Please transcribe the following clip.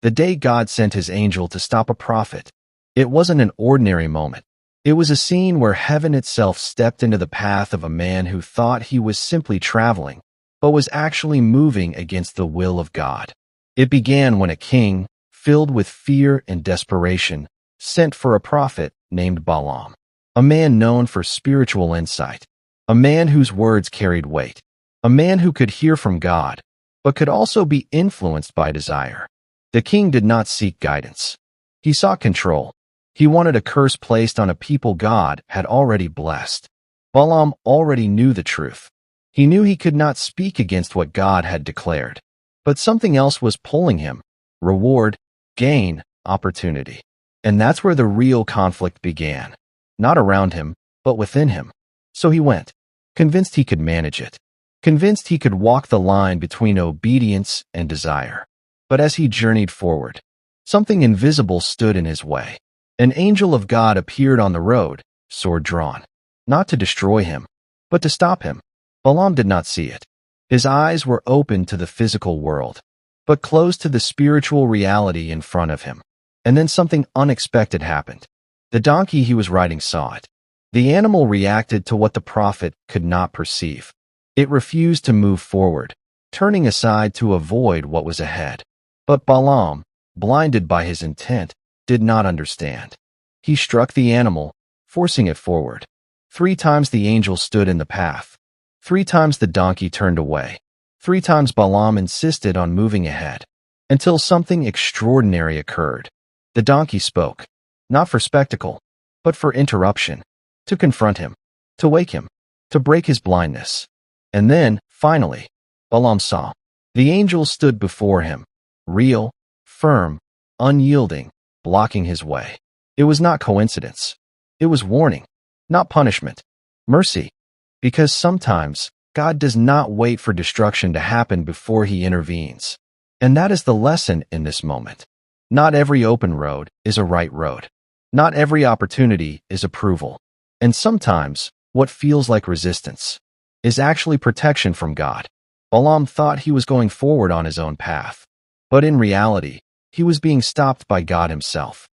The day God sent his angel to stop a prophet. It wasn't an ordinary moment. It was a scene where heaven itself stepped into the path of a man who thought he was simply traveling, but was actually moving against the will of God. It began when a king, filled with fear and desperation, sent for a prophet named Balaam, a man known for spiritual insight, a man whose words carried weight, a man who could hear from God, but could also be influenced by desire. The king did not seek guidance. He sought control. He wanted a curse placed on a people God had already blessed. Balaam already knew the truth. He knew he could not speak against what God had declared. But something else was pulling him: reward, gain, opportunity. And that's where the real conflict began. Not around him, but within him. So he went, convinced he could manage it, convinced he could walk the line between obedience and desire. But as he journeyed forward, something invisible stood in his way. An angel of God appeared on the road, sword drawn, not to destroy him, but to stop him. Balaam did not see it. His eyes were open to the physical world, but closed to the spiritual reality in front of him. And then something unexpected happened. The donkey he was riding saw it. The animal reacted to what the prophet could not perceive. It refused to move forward, turning aside to avoid what was ahead. But Balaam, blinded by his intent, did not understand. He struck the animal, forcing it forward. 3 times the angel stood in the path. 3 times the donkey turned away. 3 times Balaam insisted on moving ahead, until something extraordinary occurred. The donkey spoke, not for spectacle, but for interruption, to confront him, to wake him, to break his blindness. And then, finally, Balaam saw. The angel stood before him, real, firm, unyielding, blocking his way. It was not coincidence. It was warning, not punishment, mercy. Because sometimes God does not wait for destruction to happen before he intervenes. And that is the lesson in this moment. Not every open road is a right road. Not every opportunity is approval. And sometimes what feels like resistance is actually protection from God. Balaam thought he was going forward on his own path, but in reality, he was being stopped by God himself.